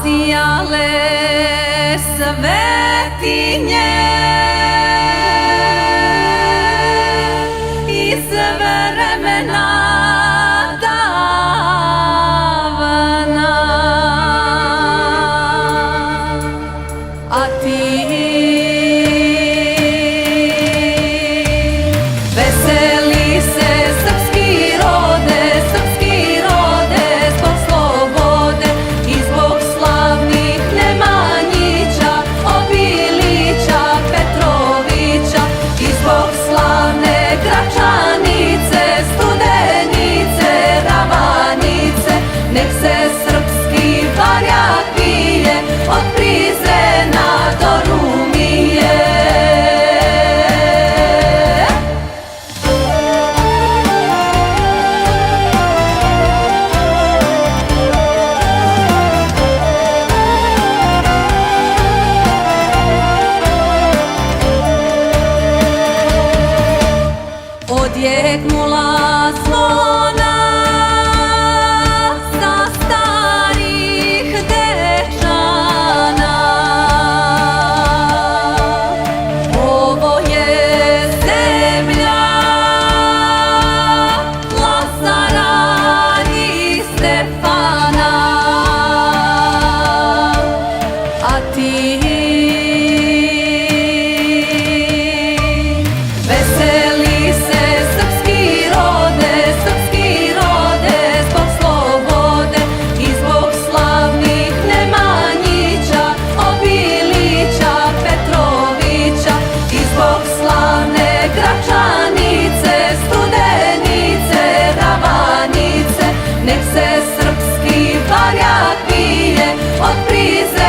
zasijale svetinje iz vremena davna, a ti veseli se srpski rode zbog slobode i zbog slavnih Nemanjića, Obilića, Petrovića i zbog slavne Gračanice, Studenice, Ravanice. Nek se srpski barjak vije od Prizrena do Rumije. Odjeknula zvona sa starih dečana. Ovo je zemlja Lazara i Stefana, a ti veseli se srpski rode zbog slobode i zbog slavnih Nemanjića, Obilića, Petrovića i zbog slavne Gračanice, Studenice, Ravanice. Nek se srpski barjak vije od Prizrena